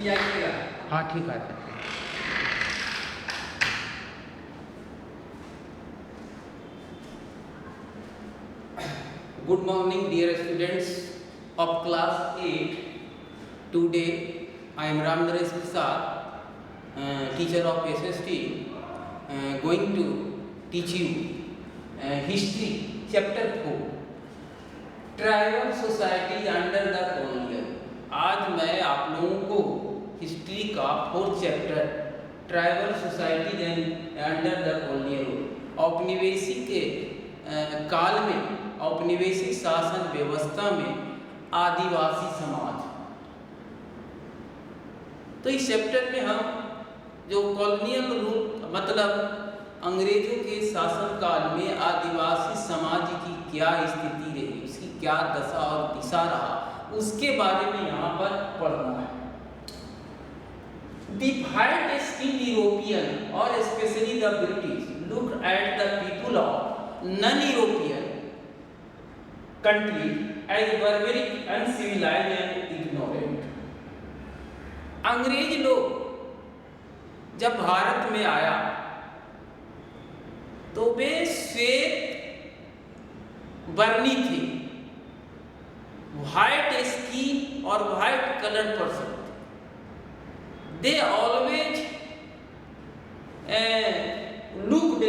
हाँ ठीक है। Good morning, dear students of class 8. Today I am Ram Naresh Prasad, teacher of SST, going to teach you history chapter 4, tribal society under the colonial. आज मैं आप लोगों को history का 4th chapter tribal society under the colonial औपनिवेशिक के काल में औपनिवेशिक शासन व्यवस्था में आदिवासी समाज। तो इस चैप्टर में हम जो कॉलोनियल रूल मतलब अंग्रेजों के शासन काल में आदिवासी समाज की क्या स्थिति रही, उसकी क्या दशा और दिशा रहा, उसके बारे में यहाँ पर पढ़ना है। The white skinned European or especially the British looked at the people of non-European countries as barbaric, uncivilized and ignorant. अंग्रेज लोग जब भारत में आया तो वे श्वेत वर्णी थे, व्हाइट स्किन और व्हाइट कलर पर्सन थे। They always looked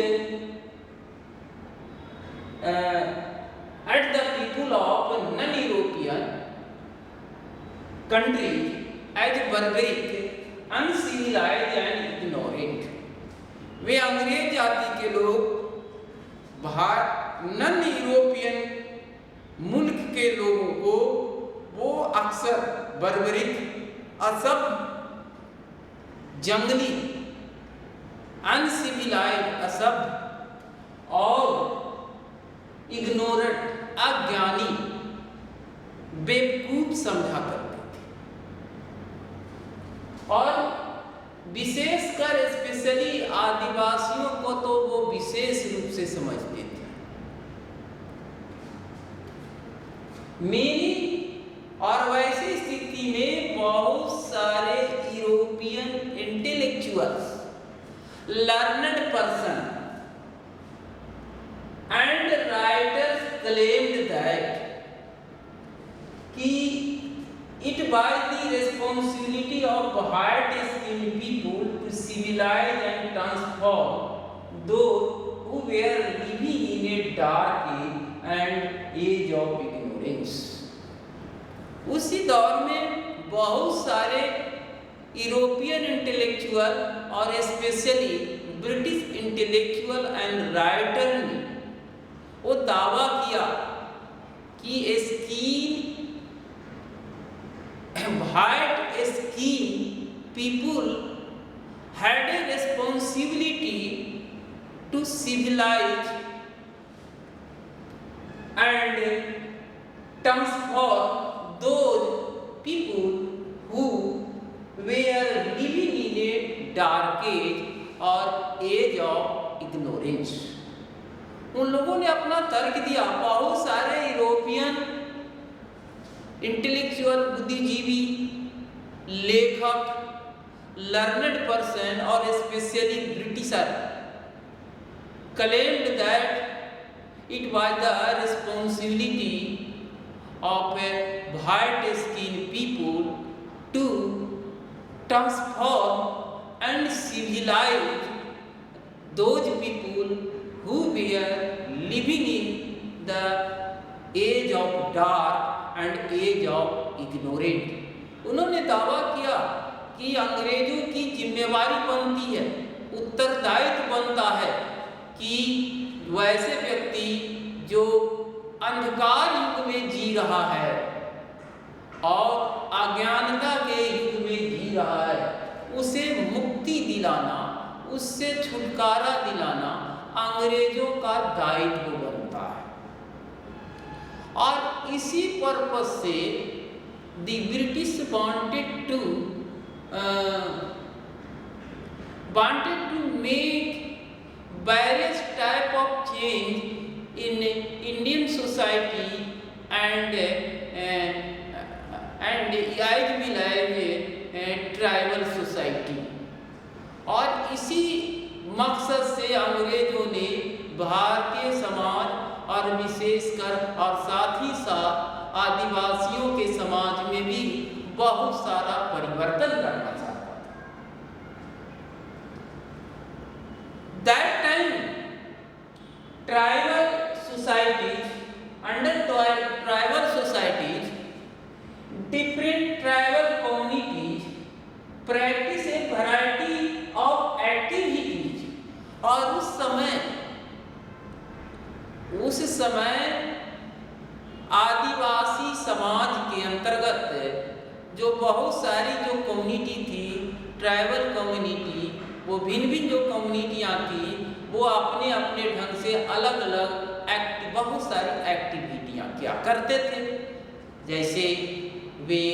at the people of non-European countries as barbaric, uncivilized and ignorant. वे अंग्रेज जाति के लोग नॉन यूरोपियन मुल्क के लोगों को वो अक्सर बर्बरिक, असभ्य, जंगली, अनसिविलाइज्ड, असभ्य और इग्नोरेंट, अज्ञानी, बेवकूफ समझा करते थे। और विशेषकर स्पेशली आदिवासियों को तो वो विशेष रूप से समझते थे। मेरी और वैसी स्थिति में बहुत सारे European intellectuals, learned person and writers claimed that कि it by the responsibility of white skinned people to civilize and transform those who were living in a dark and age of ignorance. उसी दौर में बहुत सारे European intellectual और specially British intellectual and writer ने वो दावा किया कि skin white skinned people had a responsibility to civilize and transform those people who were living in a dark age or age of ignorance. उन लोगों ने अपना तर्क दिया। बहुत सारे यूरोपियन इंटेलेक्चुअल, बुद्धिजीवी, लेखक, लर्नड पर्सन और specially britisher claimed that it was the responsibility of white skinned people to transform and civilize those people who were living in the age of dark and age of ignorant. उन्होंने दावा किया कि अंग्रेजों की जिम्मेवारी बनती है, उत्तरदायित्व बनता है कि वैसे व्यक्ति जो अंधकार युग में जी रहा है और अज्ञानता के युग में जी रहा है, उसे मुक्ति दिलाना, उससे छुटकारा दिलाना अंग्रेजों का दायित्व बनता है। और इसी पर्पस से the British wanted to make various type of change in Indian society and as well as tribal society. और इसी मकसद से अंग्रेजों ने भारतीय समाज और विशेषकर और साथ ही साथ आदिवासियों के समाज में भी बहुत सारा परिवर्तन करना चाहता था। That time tribal societies, under tribal societies, different tribal communities practice a variety of activities। और उस समय आदिवासी समाज के अंतर्गत जो बहुत सारी जो कम्युनिटी थी, ट्राइबल कम्युनिटी, वो भिन्न भिन्न जो कम्युनिटियाँ थी, वो अपने अपने ढंग से अलग अलग बहुत सारी एक्टिविटियाँ क्या करते थे। जैसे they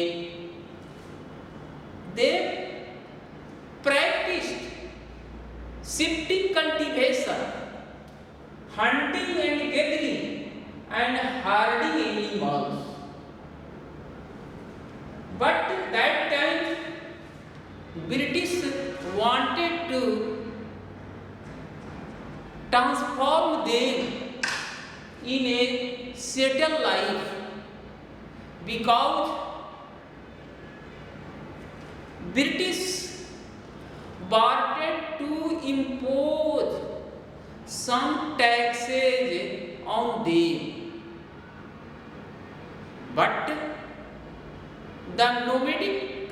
practiced shifting cultivation, hunting and gathering, and herding animals. But that time British wanted to transform them in a settled life, because British wanted to impose some taxes on them, but the nomadic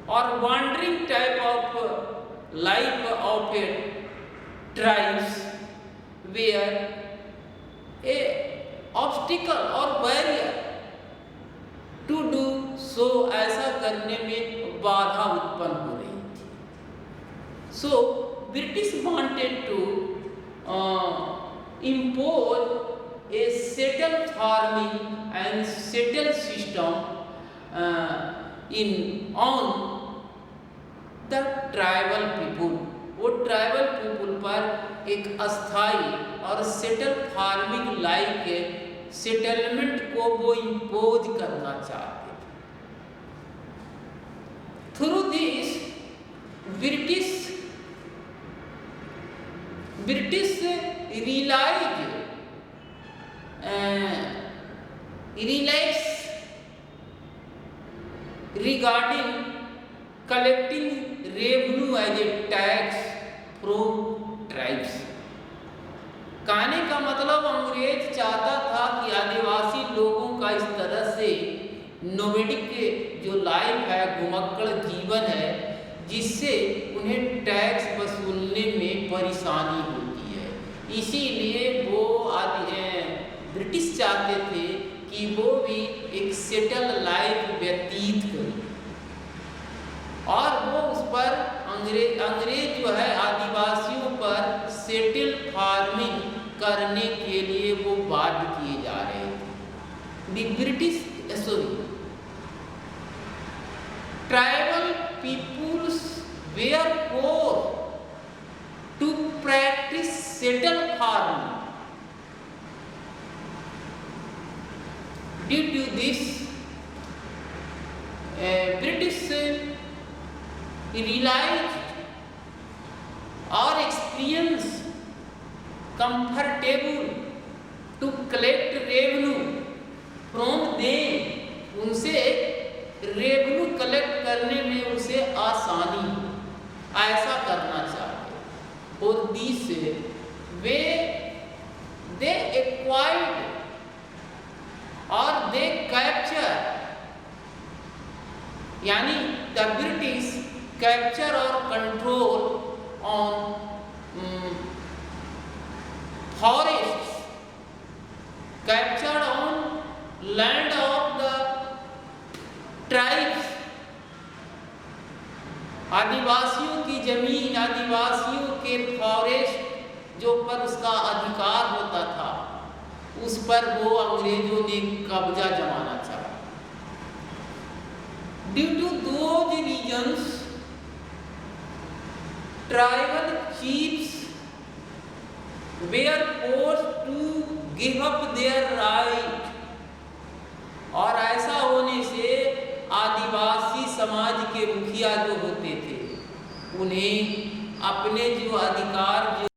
or wandering type of life of tribes were a obstacle or barrier to do so। ऐसा करने में बाधा उत्पन्न हो रही थी। So British wanted to impose a settled farming and settled system on the tribal people। वो tribal people पर एक अस्थाई और सेटल फार्मिंग लाइक सेटलमेंट को वो इम्पोज करना चाहते थे। Through this British realize regarding collecting revenue as a tax from tribes। कहने का मतलब अंग्रेज चाहता था कि आदिवासी लोगों का इस तरह से नोमेडिक जो लाइफ है, घुमक्कड़ जीवन है, जिससे उन्हें टैक्स वसूलने में परेशानी होती है। इसीलिए वो ब्रिटिश चाहते थे कि वो भी एक सेटल लाइफ व्यतीत करें, और वो उस पर अंग्रेज जो है आदिवासियों पर सेटल फार्मिंग करने के लिए वो बाध्य किए जा रहे थे। Tribal peoples were forced to practice settle farming. Due to this, British realized or experienced comfortable to collect revenue from them। उनसे रेवेन्यू कलेक्ट करने में उसे आसानी, ऐसा करना चाहते। और this way they acquired or they capture, यानी the British capture or control on forests, captured on land of the tribes। आदिवासियों की जमीन, आदिवासियों के फॉरेस्ट जो पर उसका अधिकार होता था, उस पर वो अंग्रेजों ने कब्जा जमाना चाहा। Due to those reasons tribal chiefs were forced to give up their right. और ऐसा होने से आदिवासी समाज के मुखिया जो होते थे, उन्हें अपने जो अधिकार जो